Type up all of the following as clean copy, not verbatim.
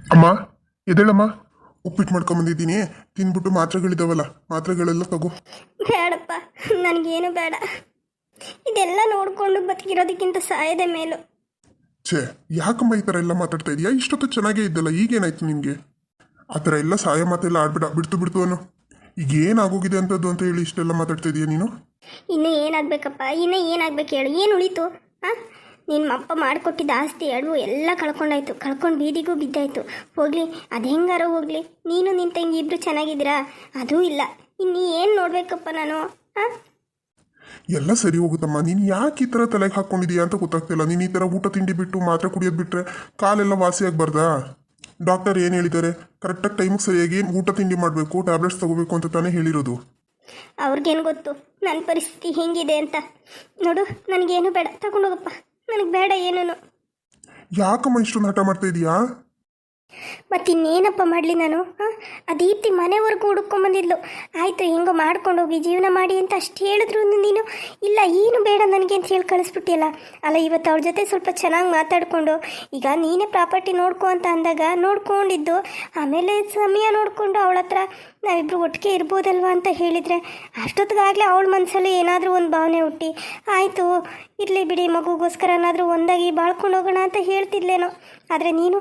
ಅಮ್ಮ ಎದೇಳಮ್ಮ. ಉಪ್ಪಿಟ್ಟು ಮಾಡ್ಕೊಂಬಂದಿದ್ದೀನಿ, ತಿನ್ಬಿಟ್ಟು ಮಾತ್ರೆಗಳಿದಾವಲ್ಲ ಮಾತ್ರೆಗಳೆಲ್ಲ ತಗೋ. ಬೇಡಪ್ಪ, ನನಗೇನು ಬೇಡ. ಇದೆಲ್ಲ ನೋಡಿಕೊಂಡು ಬದುಕಿರೋದಕ್ಕಿಂತ ಸಾಯದೆ ಮೇಲು. ಛೇ, ಯಾಕಮ್ಮ ಈ ಥರ ಎಲ್ಲ ಮಾತಾಡ್ತಾ ಇದೀಯಾ? ಇಷ್ಟೊತ್ತು ಚೆನ್ನಾಗೇ ಇದ್ದಲ್ಲ, ಈಗೇನಾಯ್ತು ನಿನಗೆ? ಆ ಥರ ಎಲ್ಲ ಸಾಯ ಮಾತೆಲ್ಲ ಆಡ್ಬೇಡ, ಬಿಡ್ತು ಅನ್ನೋ. ಈಗ ಏನಾಗೋಗಿದೆ ಅಂತದ್ದು ಅಂತ ಹೇಳಿ ಇಷ್ಟೆಲ್ಲ ಮಾತಾಡ್ತಾ ಇದೀಯ ನೀನು? ಇನ್ನೂ ಏನಾಗಬೇಕಪ್ಪ, ಇನ್ನೂ ಏನಾಗಬೇಕು ಹೇಳು? ಏನು ಉಳಿತು? ಹಾಂ, ನಿನ್ನ ಅಪ್ಪ ಮಾಡಿಕೊಟ್ಟಿದ್ದ ಆಸ್ತಿ ಅಡವು ಎಲ್ಲ ಕಳ್ಕೊಂಡಾಯ್ತು, ಕಳ್ಕೊಂಡು ಬೀದಿಗೂ ಬಿದ್ದಾಯ್ತು. ಹೋಗಲಿ, ಅದು ಹೆಂಗಾರೋ ಹೋಗಲಿ. ನೀನು ನಿನ್ನ ತಂಗಿ ಇಬ್ಬರು ಚೆನ್ನಾಗಿದ್ದೀರಾ? ಅದೂ ಇಲ್ಲ. ಇನ್ನು ಏನು ನೋಡಬೇಕಪ್ಪ ನಾನು? ಹಾಂ, ಎಲ್ಲ ಸರಿ ಹೋಗುತ್ತಮ್ಮ. ನೀನು ಯಾಕೆ ಈ ಥರ ತಲೆಗೆ ಹಾಕ್ಕೊಂಡಿದೀಯಾ ಅಂತ ಗೊತ್ತಾಗ್ತಿಲ್ಲ. ನೀನು ಈ ಥರ ಊಟ ತಿಂಡಿ ಬಿಟ್ಟು ಮಾತ್ರೆ ಕುಡಿಯೋದು ಬಿಟ್ಟರೆ ಕಾಲೆಲ್ಲ ವಾಸಿಯಾಗಬಾರ್ದಾ? ಡಾಕ್ಟರ್ ಏನು ಹೇಳಿದ್ದಾರೆ? ಕರೆಕ್ಟಾಗಿ ಟೈಮಿಗೆ ಸರಿಯಾಗಿ ಊಟ ತಿಂಡಿ ಮಾಡಬೇಕು, ಟ್ಯಾಬ್ಲೆಟ್ಸ್ ತಗೋಬೇಕು ಅಂತ ತಾನೇ ಹೇಳಿರೋದು. ಅವ್ರಿಗೇನು ಗೊತ್ತು ನನ್ನ ಪರಿಸ್ಥಿತಿ ಹೆಂಗಿದೆ ಅಂತ? ನೋಡು, ನನಗೇನು ಬೇಡ, ತಗೊಂಡೋಗಪ್ಪ. ನನಗೆ ಬೇಡ ಏನೂ. ಯಾಕಮ್ಮ ಇಷ್ಟೊಂದು ಹಠ ಮಾಡ್ತಾ ಇದೀಯಾ? ಮತ್ತಿನ್ನೇನಪ್ಪ ಮಾಡಲಿ ನಾನು? ಹಾಂ, ಆ ದೀಪ್ತಿ ಮನೆವರೆಗೂ ಹುಡುಕೊಂಬಂದಿದ್ಲು. ಆಯಿತು, ಹೆಂಗೋ ಮಾಡ್ಕೊಂಡೋಗಿ ಜೀವನ ಮಾಡಿ ಅಂತ ಅಷ್ಟು ಹೇಳಿದ್ರು ನೀನು ಇಲ್ಲ, ಏನು ಬೇಡ ನನಗೆ ಅಂತ ಹೇಳಿ ಕಳಿಸ್ಬಿಟ್ಟಿಯಲ್ಲ. ಅಲ್ಲ, ಇವತ್ತು ಅವ್ರ ಜೊತೆ ಸ್ವಲ್ಪ ಚೆನ್ನಾಗಿ ಮಾತಾಡಿಕೊಂಡು ಈಗ ನೀನೇ ಪ್ರಾಪರ್ಟಿ ನೋಡ್ಕೊ ಅಂತ ಅಂದಾಗ ನೋಡ್ಕೊಂಡಿದ್ದು, ಆಮೇಲೆ ಸಮಯ ನೋಡಿಕೊಂಡು ಅವಳ ಹತ್ರ ನಾವಿಬ್ಬರು ಒಟ್ಟಿಗೆ ಇರ್ಬೋದಲ್ವ ಅಂತ ಹೇಳಿದರೆ ಅಷ್ಟೊತ್ತಿಗಾಗಲೇ ಅವಳ ಮನಸ್ಸಲ್ಲಿ ಏನಾದರೂ ಒಂದು ಭಾವನೆ ಹುಟ್ಟಿ ಆಯಿತು ಇರಲಿ ಬಿಡಿ, ಮಗುಗೋಸ್ಕರನಾದರೂ ಒಂದಾಗಿ ಬಾಳ್ಕೊಂಡು ಹೋಗೋಣ ಅಂತ ಹೇಳ್ತಿದ್ಲೇನೋ. ಆದರೆ ನೀನು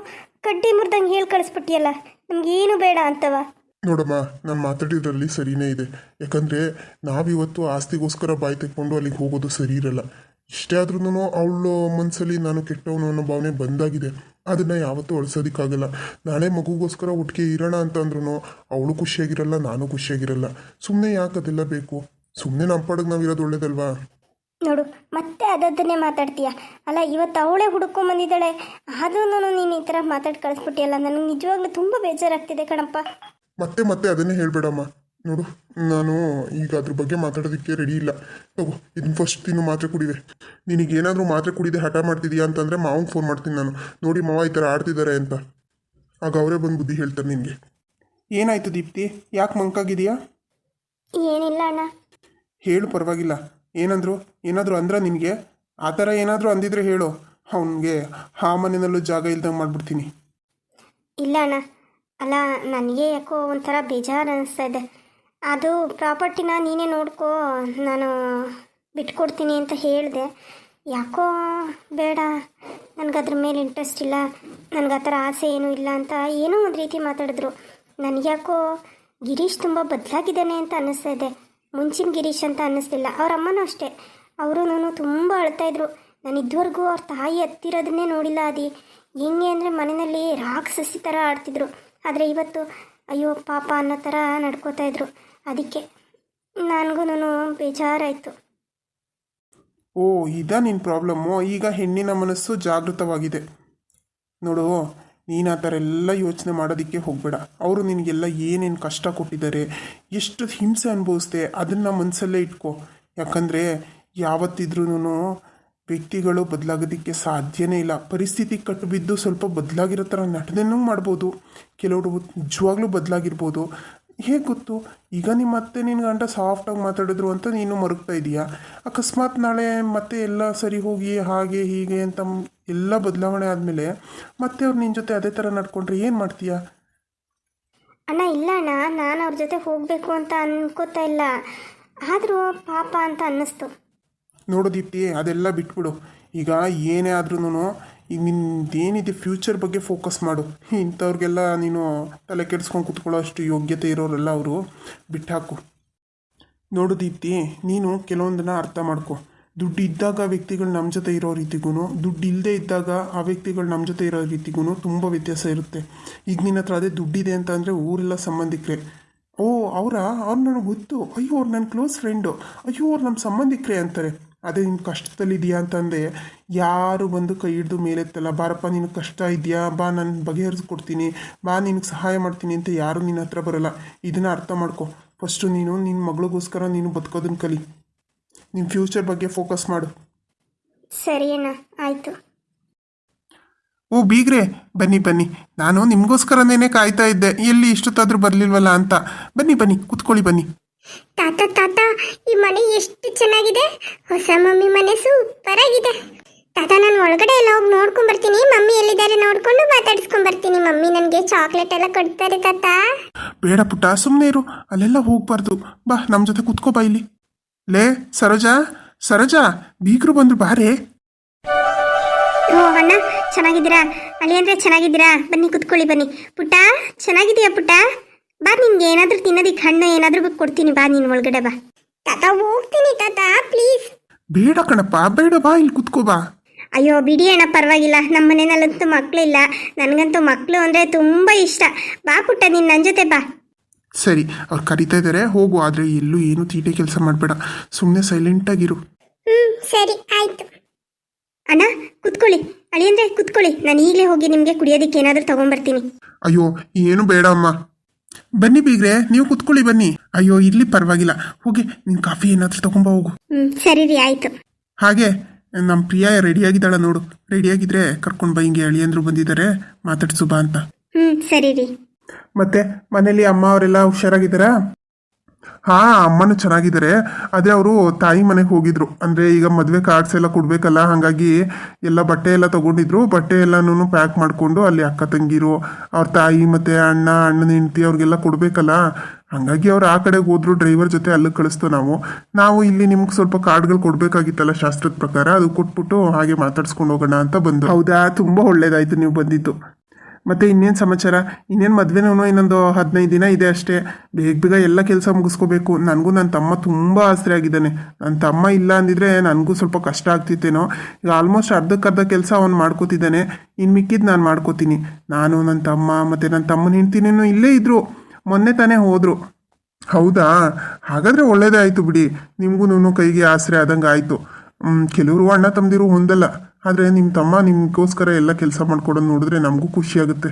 ಕಡ್ಡಿ ಮುರಿದಂಗೆ ಹೇಳಿ ಕಳಿಸ್ಬಿಟ್ಟಿಯಲ್ಲ, ನಮಗೇನು ಬೇಡ ಅಂತವ. ನೋಡಮ್ಮ, ನಾನು ಮಾತಾಡಿದ್ರಲ್ಲಿ ಸರಿಯೇ ಇದೆ. ಯಾಕಂದರೆ ನಾವಿವತ್ತು ಆಸ್ತಿಗೋಸ್ಕರ ಬಾಯಿ ತೆಕ್ಕೊಂಡು ಅಲ್ಲಿಗೆ ಹೋಗೋದು ಸರಿ ಇರಲ್ಲ. ಇಷ್ಟೇ ಆದ್ರೂ ಅವಳ ಮನಸ್ಸಲ್ಲಿ ನಾನು ಕೆಟ್ಟವನು ಅನ್ನೋ ಭಾವನೆ ಬಂದಾಗಿದೆ. ಅದನ್ನು ಯಾವತ್ತೂ ಅಳಿಸೋದಕ್ಕಾಗಲ್ಲ. ನಾಳೆ ಮಗುಗೋಸ್ಕರ ಒಟ್ಟಿಗೆ ಇರೋಣ ಅಂತಂದ್ರೂ ಅವಳು ಖುಷಿಯಾಗಿರಲ್ಲ, ನಾನು ಖುಷಿಯಾಗಿರಲ್ಲ. ಸುಮ್ಮನೆ ಯಾಕೆ ಅದೆಲ್ಲ ಬೇಕು? ಸುಮ್ಮನೆ ನಮ್ಮ ಪಾಡಿಗೆ ನಾವಿರೋದು ಒಳ್ಳೇದಲ್ವಾ? ನೋಡು, ಮತ್ತೆ ಅದನ್ನೇ ಮಾತಾಡ್ತೀಯ ಅಲ್ಲ. ಇವತ್ತು ಅವಳೇ ಹುಡ್ಕೊಂಬಂದಿದ್ದಾಳೆ, ಆದ್ರೂ ನೀನು ಈ ಥರ ಮಾತಾಡಿ ಕಳಿಸ್ಬಿಟ್ಟಿಯಲ್ಲ. ನನಗೆ ನಿಜವಾಗ್ಲೂ ತುಂಬ ಬೇಜಾರಾಗ್ತಿದೆ ಕಣಪ್ಪ. ಮತ್ತೆ ಅದನ್ನೇ ಹೇಳಬೇಡಮ್ಮ. ನೋಡು, ನಾನು ಈಗ ಅದ್ರ ಬಗ್ಗೆ ಮಾತಾಡೋದಕ್ಕೆ ರೆಡಿ ಇಲ್ಲ. ತಗೋ, ಇದನ್ನ ಫಸ್ಟ್ ತಿನ್ನು, ಮಾತ್ರೆ ಕುಡಿದೆ. ನಿನಗೇನಾದರೂ ಮಾತ್ರೆ ಕುಡಿದೆ ಹಠ ಮಾಡ್ತಿದೀಯಾ ಅಂತಂದರೆ ಮಾವಂಗೆ ಫೋನ್ ಮಾಡ್ತೀನಿ ನಾನು. ನೋಡಿ ಮಾವ ಈ ಥರ ಆಡ್ತಿದ್ದಾರೆ ಅಂತ, ಆಗ ಅವರೇ ಬಂದು ಬುದ್ಧಿ ಹೇಳ್ತಾರೆ ನಿನಗೆ. ಏನಾಯ್ತು ದೀಪ್ತಿ? ಯಾಕೆ ಮಂಕಾಗಿದೆಯಾ? ಏನಿಲ್ಲ ಅಣ್ಣ. ಹೇಳು, ಪರವಾಗಿಲ್ಲ. ಏನಂದ್ರು? ಏನಾದರೂ ಅಂದ್ರ ನಿನಗೆ? ಆ ಥರ ಏನಾದರೂ ಅಂದಿದ್ರೆ ಹೇಳು, ಅವನಿಗೆ ಆ ಮನೆಯಲ್ಲೂ ಜಾಗ ಇಲ್ದಂಗೆ ಮಾಡಿಬಿಡ್ತೀನಿ. ಇಲ್ಲ ಅಣ್ಣ, ಅಲ್ಲ ನನಗೆ ಯಾಕೋ ಒಂಥರ ಬೇಜಾರು ಅನ್ನಿಸ್ತಾ ಇದೆ. ಅದು ಪ್ರಾಪರ್ಟಿನ ನೀನೇ ನೋಡ್ಕೋ, ನಾನು ಬಿಟ್ಕೊಡ್ತೀನಿ ಅಂತ ಹೇಳಿದೆ. ಯಾಕೋ ಬೇಡ, ನನಗದ್ರ ಮೇಲೆ ಇಂಟ್ರೆಸ್ಟ್ ಇಲ್ಲ, ನನಗೆ ಆ ಥರ ಆಸೆ ಏನೂ ಇಲ್ಲ ಅಂತ ಏನೋ ಒಂದು ರೀತಿ ಮಾತಾಡಿದ್ರು. ನನಗ್ಯಾಕೋ ಗಿರೀಶ್ ತುಂಬ ಬದಲಾಗಿದ್ದಾನೆ ಅಂತ ಅನ್ನಿಸ್ತಾ ಇದೆ. ಮುಂಚಿನ ಗಿರೀಶ್ ಅಂತ ಅನ್ನಿಸ್ತಿಲ್ಲ. ಅವ್ರ ಅಮ್ಮನೂ ಅಷ್ಟೇ, ಅವರು ತುಂಬ ಅಳ್ತಾಯಿದ್ರು. ನಾನು ಇದುವರೆಗೂ ಅವ್ರ ತಾಯಿ ಹತ್ತಿರೋದನ್ನೇ ನೋಡಿಲ್ಲ. ಅದು ಹೆಂಗೆ ಅಂದರೆ ಮನೆಯಲ್ಲಿ ರಾಕ್ಷಸಿ ಥರ ಆಡ್ತಿದ್ರು. ಆದರೆ ಇವತ್ತು ಅಯ್ಯೋ ಪಾಪ ಅನ್ನೋ ಥರ ನಡ್ಕೋತಾ ಇದ್ರು. ಅದಕ್ಕೆ ನನಗೂ ಬೇಜಾರಾಯಿತು. ಓ, ಇದಾ ನಿನ್ನ ಪ್ರಾಬ್ಲಮ್ಮು? ಈಗ ಹೆಣ್ಣಿನ ಮನಸ್ಸು ಜಾಗೃತವಾಗಿದೆ ನೋಡು. ನೀನು ಆ ಥರ ಎಲ್ಲ ಯೋಚನೆ ಮಾಡೋದಕ್ಕೆ ಹೋಗಬೇಡ. ಅವರು ನಿನಗೆಲ್ಲ ಏನೇನು ಕಷ್ಟ ಕೊಟ್ಟಿದ್ದಾರೆ, ಎಷ್ಟು ಹಿಂಸೆ ಅನುಭವಿಸ್ದೆ, ಅದನ್ನು ಮನಸ್ಸಲ್ಲೇ ಇಟ್ಕೋ. ಯಾಕಂದರೆ ಯಾವತ್ತಿದ್ರೂ ವ್ಯಕ್ತಿಗಳು ಬದಲಾಗೋದಕ್ಕೆ ಸಾಧ್ಯನೇ ಇಲ್ಲ. ಪರಿಸ್ಥಿತಿ ಕಟ್ಟುಬಿದ್ದು ಸ್ವಲ್ಪ ಬದಲಾಗಿರೋ ಥರ ನಟನೆನೂ ಮಾಡ್ಬೋದು. ಕೆಲವರು ನಿಜವಾಗ್ಲೂ ಬದಲಾಗಿರ್ಬೋದು. ಹೇಗೆ ಗೊತ್ತು? ಈಗ ನಿಮ್ಮ ಮತ್ತೆ ನಿನ್ನ ಗಂಡ ಸಾಫ್ಟಾಗಿ ಮಾತಾಡಿದ್ರು ಅಂತ ನೀನು ಮರುಗ್ತಾ ಇದೀಯಾ. ಅಕಸ್ಮಾತ್ ನಾಳೆ ಮತ್ತೆ ಎಲ್ಲ ಸರಿ ಹೋಗಿ ಹಾಗೆ ಹೀಗೆ ಅಂತ ಎಲ್ಲ ಬದಲಾವಣೆ ಆದಮೇಲೆ ಮತ್ತೆ ಅವ್ರು ನಿನ್ನ ಜೊತೆ ಅದೇ ಥರ ನಡ್ಕೊಂಡ್ರೆ ಏನು ಮಾಡ್ತೀಯಾ? ಅಣ್ಣ ಇಲ್ಲ ಅಣ್ಣ, ನಾನು ಅವ್ರ ಜೊತೆ ಹೋಗಬೇಕು ಅಂತ ಅನ್ಕೋತಾ ಇಲ್ಲ, ಆದರೂ ಪಾಪ ಅಂತ ಅನ್ನಿಸ್ತು. ನೋಡು ದೀಪ್ತಿ, ಅದೆಲ್ಲ ಬಿಟ್ಬಿಡು. ಈಗ ಏನೇ ಆದ್ರೂ ಈಗ ನಿಂದೇನಿದೆ ಫ್ಯೂಚರ್ ಬಗ್ಗೆ ಫೋಕಸ್ ಮಾಡು. ಇಂಥವ್ರಿಗೆಲ್ಲ ನೀನು ತಲೆ ಕೆಡಿಸ್ಕೊಂಡು ಕೂತ್ಕೊಳ್ಳೋ ಅಷ್ಟು ಯೋಗ್ಯತೆ ಇರೋರೆಲ್ಲ ಅವರು ಬಿಟ್ಟಾಕು. ನೋಡು ದೀಪ್ತಿ, ನೀನು ಕೆಲವೊಂದನ್ನು ಅರ್ಥ ಮಾಡ್ಕೊ. ದುಡ್ಡು ಇದ್ದಾಗ ವ್ಯಕ್ತಿಗಳು ನಮ್ಮ ಜೊತೆ ಇರೋ ರೀತಿಗೂ, ದುಡ್ಡು ಇಲ್ಲದೆ ಇದ್ದಾಗ ಆ ವ್ಯಕ್ತಿಗಳು ನಮ್ಮ ಜೊತೆ ಇರೋ ರೀತಿಗೂ ತುಂಬ ವ್ಯತ್ಯಾಸ ಇರುತ್ತೆ. ಈಗ ನಿನ್ನ ಹತ್ರ ಅದೇ ದುಡ್ಡಿದೆ ಅಂತ ಅಂದರೆ ಊರೆಲ್ಲ ಸಂಬಂಧಿಕರೇ, ಓ ಅವ್ರು ನನಗೆ ಗೊತ್ತು, ಅಯ್ಯೋ ಅವ್ರು ನನ್ನ ಕ್ಲೋಸ್ ಫ್ರೆಂಡು, ಅಯ್ಯೋ ಅವ್ರು ನಮ್ಮ ಸಂಬಂಧಿಕರೇ ಅಂತಾರೆ. ಅದೇ ನಿನ್ನ ಕಷ್ಟದಲ್ಲಿದೆಯಾ ಅಂತಂದರೆ ಯಾರು ಬಂದು ಕೈ ಹಿಡಿದು ಮೇಲೆತ್ತಲ್ಲ. ಬಾರಪ್ಪ ನಿನಗೆ ಕಷ್ಟ ಇದೆಯಾ, ಬಾ ನಾನು ಬಗೆಹರಿಸ್ಕೊಡ್ತೀನಿ, ಬಾ ನಿನಗೆ ಸಹಾಯ ಮಾಡ್ತೀನಿ ಅಂತ ಯಾರು ನಿನ್ನ ಹತ್ರ ಬರೋಲ್ಲ. ಇದನ್ನು ಅರ್ಥ ಮಾಡ್ಕೊ. ಫಸ್ಟು ನೀನು ನಿನ್ನ ಮಗಳಿಗೋಸ್ಕರ ನೀನು ಬದುಕೋದನ್ನು ಕಲಿ. ನಿನ್ನ ಫ್ಯೂಚರ್ ಬಗ್ಗೆ ಫೋಕಸ್ ಮಾಡು. ಸರಿ ಅಣ್ಣ, ಆಯಿತು. ಓ ಬೀಗ್ರೆ, ಬನ್ನಿ. ನಾನು ನಿಮಗೋಸ್ಕರನೇ ಕಾಯ್ತಾ ಇದ್ದೆ, ಎಲ್ಲಿ ಇಷ್ಟೊತ್ತಾದರೂ ಬರಲಿಲ್ವಲ್ಲ ಅಂತ. ಬನ್ನಿ ಕೂತ್ಕೊಳ್ಳಿ, ಬನ್ನಿ. ತಾತ, ಈ ಮನೆ ಎಷ್ಟು ಚೆನ್ನಾಗಿದೆ. ಹೊಸ ಮಮ್ಮಿ ಮನೆ ಸೂಪರ್ ಆಗಿದೆ. ತಾತ ನಾನು ಒಳಗಡೆ ಎಲ್ಲ ಹೋಗಿ ನೋಡ್ಕೊಂಡ್ ಬರ್ತೀನಿ. ಮಮ್ಮಿ ಎಲ್ಲಿದ್ದಾರೆ ನೋಡ್ಕೊಂಡು ಮಾತಾಡಿಸ್ಕೊಂಡ್ ಬರ್ತೀನಿ. ಮಮ್ಮಿ ನನಗೆ ಚಾಕ್ಲೇಟ್ ಎಲ್ಲ ಕೊಡ್ತಾರೆ ತಾತ. ಬೇಡ ಪುಟ್ಟ, ಸುಮ್ಮನೆ ಇರು, ಅಲ್ಲೆಲ್ಲ ಹೋಗ್ಬಾರ್ದು. ಬಾ ನಮ್ಮ ಜೊತೆ ಕುತ್ಕೋ ಬಾ ಇಲ್ಲಿ. ಲೇ ಸರೋಜಾ, ಸರೋಜಾ, ಬೀಗರು ಬಂದ್ರು ಬಾರೇ. ಓ ಅಣ್ಣ ಚೆನ್ನಾಗಿದ್ದೀರಾ? ಅಳಿಯಂದ್ರೆ ಚೆನ್ನಾಗಿದ್ದೀರಾ? ಬನ್ನಿ ಕುತ್ಕೊಳ್ಳಿ ಬನ್ನಿ. ಪುಟ್ಟ ಚೆನ್ನಾಗಿದೀಯಾ ಪುಟ್ಟ? ಬಾ ನಿನ್ಗೆ ಏನಾದ್ರೂ ತಿನ್ನೋದಿಕ್ಕೆ ಹಣ್ಣು ಏನಾದ್ರೂ ಕೊಡ್ತೀನಿ, ಬಾ ನೀನು ಒಳಗಡೆ ಬಾ. ತಾತ ಹೋಗ್ತೀನಿ ತಾತ ಪ್ಲೀಸ್. ಬೇಡ ಕಣಪ್ಪ, ಬೇಡ, ಬಾ ಇಲ್ಲಿ ಕುತ್ಕೋ ಬಾ. ಅಯ್ಯೋ ಬಿಡಿ ಅಣ್ಣ ಪರವಾಗಿಲ್ಲ, ನಮ್ಮ ಮನೆಯಲ್ಲಂತೂ ಮಕ್ಕಳಿಲ್ಲ. ನನಗಂತೂ ಮಕ್ಕಳು ಅಂದರೆ ತುಂಬ ಇಷ್ಟ. ಬಾ ಪುಟ್ಟ ನೀನು ನನ್ನ ಜೊತೆ ಬಾ. ಸರಿ, ಅವ್ರು ಕರಿತಾ ಇದ್ದಾರೆ, ಹೋಗು. ಆದರೆ ಎಲ್ಲೂ ಏನು ತೀಟೆ ಕೆಲಸ ಮಾಡಬೇಡ, ಸುಮ್ಮನೆ ಸೈಲೆಂಟಾಗಿರು. ಸರಿ ಆಯ್ತು. ಅಣ್ಣ ಕುತ್ಕೊಳ್ಳಿ, ಅಳಿಯಂದ್ರೆ ಕುತ್ಕೊಳ್ಳಿ. ನಾನು ಈಗಲೇ ಹೋಗಿ ನಿಮಗೆ ಕುಡಿಯೋದಕ್ಕೆ ಏನಾದರೂ ತಗೊಂಡ್ಬರ್ತೀನಿ. ಅಯ್ಯೋ ಏನು ಬೇಡ ಅಮ್ಮ. ಬನ್ನಿ ಬೀಗ್ರೆ, ನೀವು ಕುತ್ಕೊಳ್ಳಿ ಬನ್ನಿ. ಅಯ್ಯೋ ಇಲ್ಲಿ ಪರವಾಗಿಲ್ಲ, ಹೋಗಿ ನಿನ್ ಕಾಫಿ ಏನಾದರೂ ತಗೊಂಬ ಹೋಗು. ಸರಿ ರೀ ಆಯ್ತು. ಹಾಗೆ ನಮ್ಮ ಪ್ರಿಯಾ ರೆಡಿಯಾಗಿದ್ದಾಳ ನೋಡು. ರೆಡಿಯಾಗಿದ್ರೆ ಕರ್ಕೊಂಡು ಬಾ, ಹಿಂಗೆ ಅಳಿಯಂದ್ರು ಬಂದಿದ್ದಾರೆ, ಮಾತಾಡ್ಸು ಬಾ ಅಂತ. ಸರಿ ರೀ. ಮತ್ತೆ ಮನೇಲಿ ಅಮ್ಮ ಅವರೆಲ್ಲ ಹುಷಾರಾಗಿದ್ದಾರಾ? ಹಾ, ಅಮ್ಮನೂ ಚೆನ್ನಾಗಿದ್ದಾರೆ. ಆದರೆ ಅವರು ತಾಯಿ ಮನೆಗೆ ಹೋಗಿದ್ರು. ಅಂದರೆ ಈಗ ಮದುವೆ ಕಾರ್ಡ್ಸ್ ಎಲ್ಲ ಕೊಡಬೇಕಲ್ಲ, ಹಾಗಾಗಿ ಎಲ್ಲ ಬಟ್ಟೆ ಎಲ್ಲ ತೊಗೊಂಡಿದ್ರು. ಬಟ್ಟೆ ಎಲ್ಲನೂ ಪ್ಯಾಕ್ ಮಾಡಿಕೊಂಡು ಅಲ್ಲಿ ಅಕ್ಕ ತಂಗಿರು, ಅವ್ರ ತಾಯಿ ಮತ್ತು ಅಣ್ಣನ ಹೆಂಡತಿ ಅವ್ರಿಗೆಲ್ಲ ಕೊಡಬೇಕಲ್ಲ, ಹಾಗಾಗಿ ಅವ್ರು ಆ ಕಡೆಗೆ ಹೋದ್ರು. ಡ್ರೈವರ್ ಜೊತೆ ಅಲ್ಲಿಗೆ ಕಳಿಸ್ತು. ನಾವು ಇಲ್ಲಿ ನಿಮ್ಗೆ ಸ್ವಲ್ಪ ಕಾರ್ಡ್ಗಳು ಕೊಡಬೇಕಾಗಿತ್ತಲ್ಲ ಶಾಸ್ತ್ರದ ಪ್ರಕಾರ, ಅದು ಕೊಟ್ಬಿಟ್ಟು ಹಾಗೆ ಮಾತಾಡ್ಸ್ಕೊಂಡು ಹೋಗೋಣ ಅಂತ ಬಂದು. ಹೌದಾ, ತುಂಬ ಒಳ್ಳೇದಾಯಿತು ನೀವು ಬಂದಿದ್ದು. ಮತ್ತು ಇನ್ನೇನು ಸಮಾಚಾರ? ಇನ್ನೇನು ಮದುವೆನೂ ಇನ್ನೊಂದು 15 ದಿನ ಇದೆ ಅಷ್ಟೇ. ಬೇಗ ಬೇಗ ಎಲ್ಲ ಕೆಲಸ ಮುಗಿಸ್ಕೋಬೇಕು. ನನಗೂ ನನ್ನ ತಮ್ಮ ತುಂಬ ಆಸರೆ ಆಗಿದ್ದಾನೆ. ನನ್ನ ತಮ್ಮ ಇಲ್ಲ ಅಂದಿದ್ರೆ ನನಗೂ ಸ್ವಲ್ಪ ಕಷ್ಟ ಆಗ್ತಿತ್ತೇನೋ. ಈಗ ಆಲ್ಮೋಸ್ಟ್ ಅರ್ಧಕ್ಕರ್ಧ ಕೆಲಸ ಅವನು ಮಾಡ್ಕೋತಿದ್ದಾನೆ, ಇನ್ನು ಮಿಕ್ಕಿದ್ದು ನಾನು ಮಾಡ್ಕೋತೀನಿ. ನಾನು, ನನ್ನ ತಮ್ಮ ಮತ್ತು ನನ್ನ ತಮ್ಮನ ಹೆಂಡ್ತಿನೇನು ಇಲ್ಲೇ ಇದ್ದರು, ಮೊನ್ನೆ ತಾನೇ ಹೋದರು. ಹೌದಾ, ಹಾಗಾದರೆ ಒಳ್ಳೇದೇ ಆಯಿತು ಬಿಡಿ. ನಿಮಗೂ ಕೈಗೆ ಆಸರೆ ಆದಂಗೆ ಆಯಿತು. ಕೆಲವರು ಅಣ್ಣ ತಮ್ಮದಿರು ಹೊಂದಲ್ಲ, ಆದರೆ ನಿಮ್ಮ ತಮ್ಮ ನಿಮಗೋಸ್ಕರ ಎಲ್ಲ ಕೆಲಸ ಮಾಡ್ಕೊಡೋದು ನೋಡಿದ್ರೆ ನಮಗೂ ಖುಷಿಯಾಗುತ್ತೆ.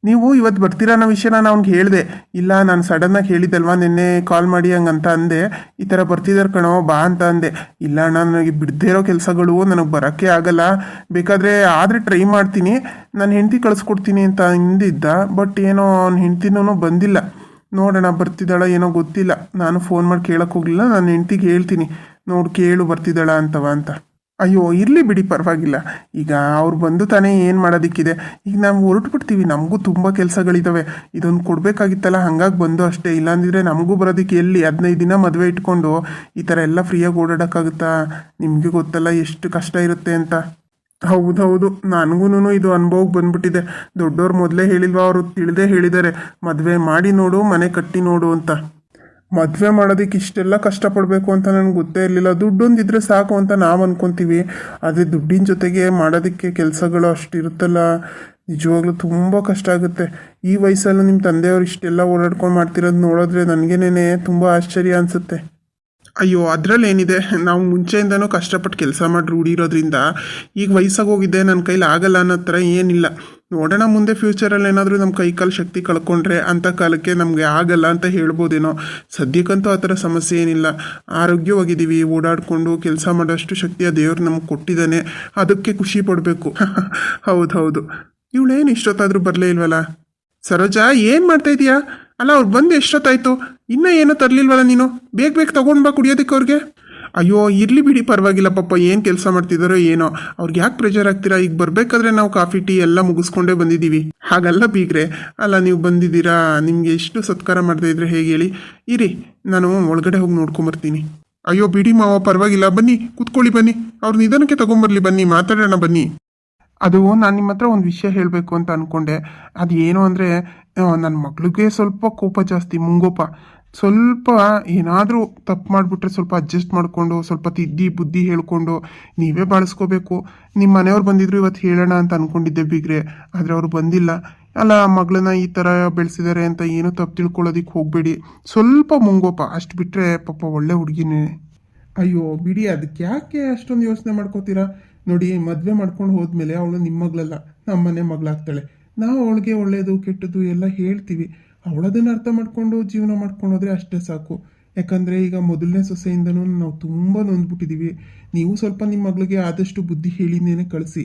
ನೀವು ಇವತ್ತು ಬರ್ತೀರಾ ಅನ್ನೋ ವಿಷಯ ನಾನು ಅವ್ನಿಗೆ ಹೇಳಿದೆ. ಇಲ್ಲ, ನಾನು ಸಡನ್ನಾಗಿ ಹೇಳಿದ್ದಲ್ವಾ ನಿನ್ನೆ ಕಾಲ್ ಮಾಡಿ ಹಂಗಂತ ಅಂದೆ. ಈ ಥರ ಬರ್ತಿದ್ದಾರೆ ಕಣೋ, ಬಾ ಅಂತ ಅಂದೆ. ಇಲ್ಲ ಅಣ್ಣ, ನನಗೆ ಬಿಡದೇ ಇರೋ ಕೆಲಸಗಳು, ನನಗೆ ಬರೋಕ್ಕೆ ಆಗಲ್ಲ, ಬೇಕಾದರೆ ಆದರೆ ಟ್ರೈ ಮಾಡ್ತೀನಿ, ನಾನು ಹೆಂಡತಿ ಕಳಿಸ್ಕೊಡ್ತೀನಿ ಅಂತ ಹಿಂದಿದ್ದ. ಬಟ್ ಏನೋ ಅವ್ನ ಹೆಂಡ್ತಿನೂ ಬಂದಿಲ್ಲ. ನೋಡೋಣ ಬರ್ತಿದ್ದಾಳ ಏನೋ ಗೊತ್ತಿಲ್ಲ. ನಾನು ಫೋನ್ ಮಾಡಿ ಕೇಳಕ್ಕೆ ಹೋಗಲಿಲ್ಲ. ನಾನು ಹೆಂಡ್ತಿಗೆ ಹೇಳ್ತೀನಿ, ನೋಡು ಕೇಳು ಬರ್ತಿದ್ದಾಳ ಅಂತವ ಅಂತ. ಅಯ್ಯೋ ಇರಲಿ ಬಿಡಿ, ಪರವಾಗಿಲ್ಲ. ಈಗ ಅವ್ರು ಬಂದು ತಾನೇ ಏನು ಮಾಡೋದಕ್ಕಿದೆ. ಈಗ ನಾವು ಹೊರಟುಬಿಡ್ತೀವಿ, ನಮಗೂ ತುಂಬ ಕೆಲಸಗಳಿದ್ದಾವೆ. ಇದೊಂದು ಕೊಡಬೇಕಾಗಿತ್ತಲ್ಲ, ಹಂಗಾಗಿ ಬಂದು ಅಷ್ಟೇ. ಇಲ್ಲಾಂದಿದ್ರೆ ನಮಗೂ ಬರೋದಕ್ಕೆ ಎಲ್ಲಿ 15 ದಿನ ಮದುವೆ ಇಟ್ಕೊಂಡು ಈ ಥರ ಎಲ್ಲ ಫ್ರೀಯಾಗಿ ಓಡಾಡೋಕ್ಕಾಗುತ್ತಾ? ನಿಮಗೆ ಗೊತ್ತಲ್ಲ ಎಷ್ಟು ಕಷ್ಟ ಇರುತ್ತೆ ಅಂತ. ಹೌದೌದು, ನನಗೂ ಇದು ಅನುಭವಕ್ಕೆ ಬಂದ್ಬಿಟ್ಟಿದೆ. ದೊಡ್ಡವ್ರು ಮೊದಲೇ ಹೇಳಿಲ್ವಾ, ಅವರು ತಿಳಿದೇ ಹೇಳಿದ್ದಾರೆ, ಮದುವೆ ಮಾಡಿ ನೋಡು, ಮನೆ ಕಟ್ಟಿ ನೋಡು ಅಂತ. ಮದುವೆ ಮಾಡೋದಕ್ಕೆ ಇಷ್ಟೆಲ್ಲ ಕಷ್ಟಪಡಬೇಕು ಅಂತ ನನಗೆ ಗೊತ್ತೇ ಇರಲಿಲ್ಲ. ದುಡ್ಡೊಂದಿದ್ರೆ ಸಾಕು ಅಂತ ನಾವು ಅಂದ್ಕೊತೀವಿ, ಆದರೆ ದುಡ್ಡಿನ ಜೊತೆಗೆ ಮಾಡೋದಕ್ಕೆ ಕೆಲಸಗಳು ಅಷ್ಟಿರುತ್ತಲ್ಲ, ನಿಜವಾಗ್ಲೂ ತುಂಬ ಕಷ್ಟ ಆಗುತ್ತೆ. ಈ ವಯಸ್ಸಲ್ಲೂ ನಿಮ್ಮ ತಂದೆಯವರು ಇಷ್ಟೆಲ್ಲ ಓಡಾಡ್ಕೊಂಡು ಮಾಡ್ತಿರೋದು ನೋಡಿದ್ರೆ ನನಗೇನೆ ತುಂಬ ಆಶ್ಚರ್ಯ ಅನಿಸುತ್ತೆ. ಅಯ್ಯೋ ಅದರಲ್ಲೇನಿದೆ, ನಾವು ಮುಂಚೆಯಿಂದನೂ ಕಷ್ಟಪಟ್ಟು ಕೆಲಸ ಮಾಡಿ ರೂಢಿರೋದ್ರಿಂದ ಈಗ ವಯಸ್ಸಾಗಿ ಹೋಗಿದ್ದೆ, ನನ್ನ ಕೈಲಿ ಆಗಲ್ಲ ಅನ್ನೋ ಥರ ಏನಿಲ್ಲ. ನೋಡೋಣ ಮುಂದೆ ಫ್ಯೂಚರಲ್ಲಿ ಏನಾದರೂ ನಮ್ಮ ಕೈ ಕಾಲು ಶಕ್ತಿ ಕಳ್ಕೊಂಡ್ರೆ ಅಂಥ ಕಾಲಕ್ಕೆ ನಮಗೆ ಆಗಲ್ಲ ಅಂತ ಹೇಳ್ಬೋದೇನೋ. ಸದ್ಯಕ್ಕಂತೂ ಆ ಥರ ಸಮಸ್ಯೆ ಏನಿಲ್ಲ, ಆರೋಗ್ಯವಾಗಿದ್ದೀವಿ. ಓಡಾಡಿಕೊಂಡು ಕೆಲಸ ಮಾಡೋಷ್ಟು ಶಕ್ತಿ ಆ ದೇವ್ರು ನಮ್ಗೆ ಕೊಟ್ಟಿದ್ದಾನೆ, ಅದಕ್ಕೆ ಖುಷಿ ಪಡಬೇಕು. ಹೌದು, ಇವಳೇನು ಇಷ್ಟೊತ್ತಾದರೂ ಬರಲೇ ಇಲ್ವಲ್ಲ? ಸರೋಜಾ, ಏನು ಮಾಡ್ತಾ ಇದೀಯಾ? ಅಲ್ಲ, ಅವ್ರು ಬಂದು ಎಷ್ಟೊತ್ತಾಯ್ತು, ಇನ್ನೂ ಏನೋ ತರಲಿಲ್ವಲ್ಲ ನೀನು? ಬೇಗ ತೊಗೊಂಡು ಬಾ ಕುಡಿಯೋದಕ್ಕೆ ಅವ್ರಿಗೆ. ಅಯ್ಯೋ ಇರಲಿ ಬಿಡಿ, ಪರವಾಗಿಲ್ಲ. ಪಾಪ ಏನು ಕೆಲಸ ಮಾಡ್ತಿದ್ದಾರೋ ಏನೋ, ಅವ್ರಿಗೆ ಯಾಕೆ ಪ್ರೆಷರ್ ಆಗ್ತೀರಾ? ಈಗ ಬರಬೇಕಾದ್ರೆ ನಾವು ಕಾಫಿ ಟೀ ಎಲ್ಲ ಮುಗಿಸ್ಕೊಂಡೇ ಬಂದಿದ್ದೀವಿ. ಹಾಗಲ್ಲ ಬೀಗ್ರೆ, ಅಲ್ಲ ನೀವು ಬಂದಿದ್ದೀರಾ, ನಿಮಗೆ ಎಷ್ಟು ಸತ್ಕಾರ ಮಾಡ್ತಾ ಇದ್ರೆ ಹೇಗೆ ಹೇಳಿ? ಇರಿ, ನಾನು ಒಳಗಡೆ ಹೋಗಿ ನೋಡ್ಕೊಂಬರ್ತೀನಿ. ಅಯ್ಯೋ ಬಿಡಿ ಮಾವ, ಪರವಾಗಿಲ್ಲ, ಬನ್ನಿ ಕೂತ್ಕೊಳ್ಳಿ, ಬನ್ನಿ, ಅವ್ರ ನಿಧಾನಕ್ಕೆ ತೊಗೊಂಬರ್ಲಿ, ಬನ್ನಿ ಮಾತಾಡೋಣ ಬನ್ನಿ. ಅದು ನಾನು ನಿಮ್ಮ ಹತ್ರ ಒಂದು ವಿಷಯ ಹೇಳಬೇಕು ಅಂತ ಅಂದ್ಕೊಂಡೆ. ಅದು ಏನು ಅಂದರೆ, ನನ್ನ ಮಗಳಿಗೆ ಸ್ವಲ್ಪ ಕೋಪ ಜಾಸ್ತಿ, ಮುಂಗೋಪ. ಸ್ವಲ್ಪ ಏನಾದರೂ ತಪ್ಪು ಮಾಡಿಬಿಟ್ರೆ ಸ್ವಲ್ಪ ಅಡ್ಜಸ್ಟ್ ಮಾಡಿಕೊಂಡು, ಸ್ವಲ್ಪ ತಿದ್ದಿ ಬುದ್ಧಿ ಹೇಳ್ಕೊಂಡು ನೀವೇ ಬಾಳಿಸ್ಕೋಬೇಕು. ನಿಮ್ಮ ಮನೆಯವ್ರು ಬಂದಿದ್ರು ಇವತ್ತು ಹೇಳೋಣ ಅಂತ ಅಂದ್ಕೊಂಡಿದ್ದೆ ಬೀಗ್ರೆ, ಆದರೆ ಅವರು ಬಂದಿಲ್ಲ. ಅಲ್ಲ, ಮಗಳನ್ನ ಈ ಥರ ಬೆಳೆಸಿದ್ದಾರೆ ಅಂತ ಏನೂ ತಪ್ಪು ತಿಳ್ಕೊಳ್ಳೋದಕ್ಕೆ ಹೋಗಬೇಡಿ. ಸ್ವಲ್ಪ ಮುಂಗೋಪ ಅಷ್ಟು ಬಿಟ್ಟರೆ ಪಾಪ ಒಳ್ಳೆ ಹುಡುಗಿನೇ. ಅಯ್ಯೋ ಬಿಡಿ, ಅದಕ್ಕೆ ಯಾಕೆ ಅಷ್ಟೊಂದು ಯೋಚನೆ ಮಾಡ್ಕೋತೀರಾ? ನೋಡಿ, ಮದುವೆ ಮಾಡ್ಕೊಂಡು ಹೋದ್ಮೇಲೆ ಅವಳು ನಿಮ್ಮ ಮಗಳಲ್ಲ, ನಮ್ಮ ಮನೆ ಮಗಳಾಗ್ತಾಳೆ. ನಾವು ಅವಳಿಗೆ ಒಳ್ಳೆಯದು ಕೆಟ್ಟದ್ದು ಎಲ್ಲ ಹೇಳ್ತೀವಿ. ಅವಳದನ್ನು ಅರ್ಥ ಮಾಡ್ಕೊಂಡು ಜೀವನ ಮಾಡ್ಕೊಂಡೋದ್ರೆ ಅಷ್ಟೇ ಸಾಕು. ಯಾಕಂದರೆ ಈಗ ಮೊದಲನೇ ಸೊಸೆಯಿಂದನೂ ನಾವು ತುಂಬ ನೊಂದ್ಬಿಟ್ಟಿದ್ದೀವಿ. ನೀವು ಸ್ವಲ್ಪ ನಿಮ್ಮ ಮಗಳಿಗೆ ಆದಷ್ಟು ಬುದ್ಧಿ ಹೇಳಿನೇನೆ ಕಳಿಸಿ.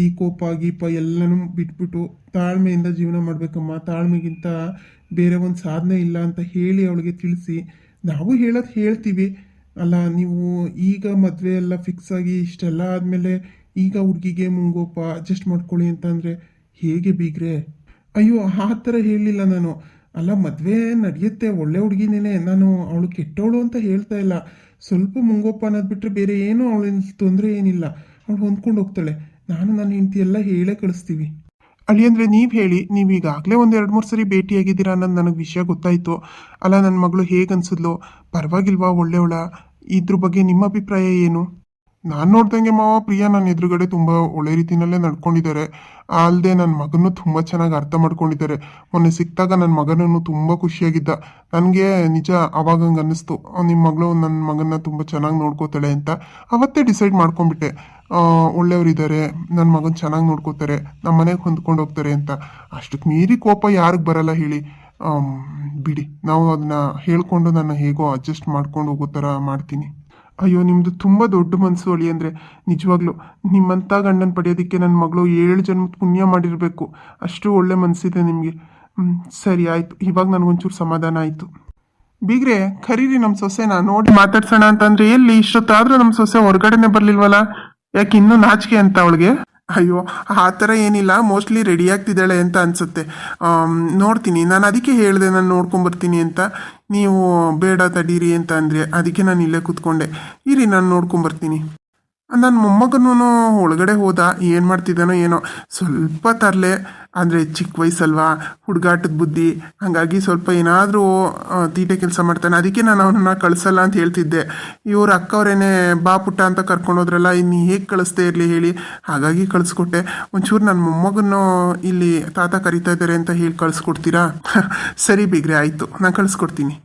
ಈ ಕೋಪ ಗೀಪ ಎಲ್ಲನೂ ಬಿಟ್ಬಿಟ್ಟು ತಾಳ್ಮೆಯಿಂದ ಜೀವನ ಮಾಡಬೇಕಮ್ಮ. ತಾಳ್ಮೆಗಿಂತ ಬೇರೆ ಒಂದು ಸಾಧನೆ ಇಲ್ಲ ಅಂತ ಹೇಳಿ ಅವಳಿಗೆ ತಿಳಿಸಿ. ನಾವು ಹೇಳ್ತೀವಿ. ಅಲ್ಲ, ನೀವು ಈಗ ಮದುವೆ ಎಲ್ಲ ಫಿಕ್ಸ್ ಆಗಿ ಇಷ್ಟೆಲ್ಲ ಆದಮೇಲೆ ಈಗ ಹುಡುಗಿಗೆ ಮುಂಗೋಪ ಅಡ್ಜಸ್ಟ್ ಮಾಡ್ಕೊಳ್ಳಿ ಅಂತ ಅಂದರೆ ಹೇಗೆ ಬೀಗ್ರೆ? ಅಯ್ಯೋ ಆ ಥರ ಹೇಳಿಲ್ಲ ನಾನು. ಅಲ್ಲ, ಮದುವೆ ನಡೆಯುತ್ತೆ, ಒಳ್ಳೆ ಹುಡುಗಿನೇನೆ, ನಾನು ಅವಳು ಕೆಟ್ಟವಳು ಅಂತ ಹೇಳ್ತಾ ಇಲ್ಲ. ಸ್ವಲ್ಪ ಮುಂಗೋಪ ಅನ್ನೋದು ಬಿಟ್ಟರೆ ಬೇರೆ ಏನೂ ಅವಳಿನ ತೊಂದರೆ ಏನಿಲ್ಲ. ಅವಳು ಹೊಂದ್ಕೊಂಡು ಹೋಗ್ತಾಳೆ. ನಾನು ನನ್ನ ಹೆಂಡತಿ ಎಲ್ಲ ಹೇಳೇ ಕಳಿಸ್ತೀವಿ. ಅಳಿಯಂದ್ರೆ ನೀವು ಹೇಳಿ, ನೀವು ಈಗಾಗಲೇ ಒಂದು 2-3 ಸರಿ ಭೇಟಿಯಾಗಿದ್ದೀರಾ ಅನ್ನೋದು ನನಗೆ ವಿಷಯ ಗೊತ್ತಾಯಿತು. ಅಲ್ಲ, ನನ್ನ ಮಗಳು ಹೇಗೆ ಅನ್ಸಿದ್ಲು? ಪರವಾಗಿಲ್ವಾ? ಒಳ್ಳೆಯವಳ? ಇದ್ರ ಬಗ್ಗೆ ನಿಮ್ಮ ಅಭಿಪ್ರಾಯ ಏನು? ನಾನು ನೋಡ್ದಂಗೆ ಮಾವ, ಪ್ರಿಯಾ ನನ್ನ ಎದುರುಗಡೆ ತುಂಬ ಒಳ್ಳೆ ರೀತಿಯಲ್ಲೇ ನಡ್ಕೊಂಡಿದ್ದಾರೆ. ಅಲ್ಲದೆ ನನ್ನ ಮಗನೂ ತುಂಬ ಚೆನ್ನಾಗಿ ಅರ್ಥ ಮಾಡ್ಕೊಂಡಿದ್ದಾರೆ. ಮೊನ್ನೆ ಸಿಕ್ಕಿದಾಗ ನನ್ನ ಮಗನೂ ತುಂಬ ಖುಷಿಯಾಗಿದ್ದ. ನನಗೆ ನಿಜ ಅವಾಗ ಹಂಗೆ ಅನ್ನಿಸ್ತು, ನಿಮ್ಮ ಮಗಳು ನನ್ನ ಮಗನ ತುಂಬ ಚೆನ್ನಾಗಿ ನೋಡ್ಕೋತಾಳೆ ಅಂತ. ಅವತ್ತೇ ಡಿಸೈಡ್ ಮಾಡ್ಕೊಂಡ್ಬಿಟ್ಟೆ, ಒಳ್ಳೆಯವರಿದ್ದಾರೆ, ನನ್ನ ಮಗನ ಚೆನ್ನಾಗಿ ನೋಡ್ಕೋತಾರೆ, ನಮ್ಮ ಮನೆಗೆ ಹೊಂದ್ಕೊಂಡು ಹೋಗ್ತಾರೆ ಅಂತ. ಅಷ್ಟಕ್ಕೆ ಮೀರಿ ಕೋಪ ಯಾರಿಗೆ ಬರಲ್ಲ ಹೇಳಿ? ಬಿಡಿ, ನಾವು ಅದನ್ನ ಹೇಳ್ಕೊಂಡು ನಾನು ಹೇಗೋ ಅಡ್ಜಸ್ಟ್ ಮಾಡ್ಕೊಂಡು ಹೋಗೋ ಥರ ಮಾಡ್ತೀನಿ. ಅಯ್ಯೋ, ನಿಮ್ಮದು ತುಂಬ ದೊಡ್ಡ ಮನಸ್ಸು ಅಳಿ. ಅಂದರೆ ನಿಜವಾಗ್ಲೂ ನಿಮ್ಮಂಥ ಗಂಡನ ಪಡೆಯೋದಕ್ಕೆ ನನ್ನ ಮಗಳು 7 ಜನ್ಮದ ಪುಣ್ಯ ಮಾಡಿರಬೇಕು. ಅಷ್ಟು ಒಳ್ಳೆ ಮನಸ್ಸಿದೆ ನಿಮಗೆ. ಸರಿ, ಆಯಿತು, ಇವಾಗ ನನಗೊಂಚೂರು ಸಮಾಧಾನ ಆಯಿತು. ಬೀಗ್ರೆ, ಕರೀರಿ ನಮ್ಮ ಸೊಸೆನ, ನೋಡಿ ಮಾತಾಡ್ಸೋಣ ಅಂತಂದ್ರೆ ಎಲ್ಲಿ ಇಷ್ಟೊತ್ತಾದ್ರೂ ನಮ್ಮ ಸೊಸೆ ಹೊರಗಡೆನೆ ಬರಲಿಲ್ವಲ್ಲ? ಯಾಕೆ ಇನ್ನೂ ನಾಚಿಕೆ ಅಂತ ಅವಳಿಗೆ? ಅಯ್ಯೋ, ಆ ಥರ ಏನಿಲ್ಲ, ಮೋಸ್ಟ್ಲಿ ರೆಡಿ ಆಗ್ತಿದ್ದಾಳೆ ಅಂತ ಅನಿಸುತ್ತೆ. ನೋಡ್ತೀನಿ, ನಾನು ಅದಕ್ಕೆ ಹೇಳಿದೆ ನಾನು ನೋಡ್ಕೊಂಬರ್ತೀನಿ ಅಂತ. ನೀವು ಬೇಡ ತಡೀರಿ ಅಂತ ಅಂದರೆ ಅದಕ್ಕೆ ನಾನು ಇಲ್ಲೇ ಕೂತ್ಕೊಂಡೆ. ಇರಿ, ನಾನು ನೋಡ್ಕೊಂಬರ್ತೀನಿ. ನನ್ನ ಮೊಮ್ಮಗನೂ ಒಳಗಡೆ ಹೋದ, ಏನು ಮಾಡ್ತಿದ್ದಾನೋ ಏನೋ. ಸ್ವಲ್ಪ ತರಲೆ, ಅಂದರೆ ಚಿಕ್ಕ ವಯಸ್ಸಲ್ವಾ, ಹುಡುಗಾಟದ ಬುದ್ಧಿ, ಹಾಗಾಗಿ ಸ್ವಲ್ಪ ಏನಾದರೂ ತೀಟೆ ಕೆಲಸ ಮಾಡ್ತಾನೆ. ಅದಕ್ಕೆ ನಾನು ಅವನನ್ನ ಕಳಿಸಲ್ಲ ಅಂತ ಹೇಳ್ತಿದ್ದೆ. ಇವ್ರ ಅಕ್ಕವರೇನೆ ಬಾ ಪುಟ್ಟ ಅಂತ ಕರ್ಕೊಂಡೋದ್ರಲ್ಲ, ಇನ್ನು ಹೇಗೆ ಕಳಿಸ್ದೇ ಇರಲಿ ಹೇಳಿ, ಹಾಗಾಗಿ ಕಳಿಸ್ಕೊಟ್ಟೆ. ಒಂಚೂರು ನನ್ನ ಮೊಮ್ಮಗನೂ ಇಲ್ಲಿ ತಾತ ಕರಿತಾ ಇದ್ದಾರೆ ಅಂತ ಹೇಳಿ ಕಳಿಸ್ಕೊಡ್ತೀರಾ? ಸರಿ ಬೀಗ್ರೆ, ಆಯಿತು, ನಾನು ಕಳಿಸ್ಕೊಡ್ತೀನಿ.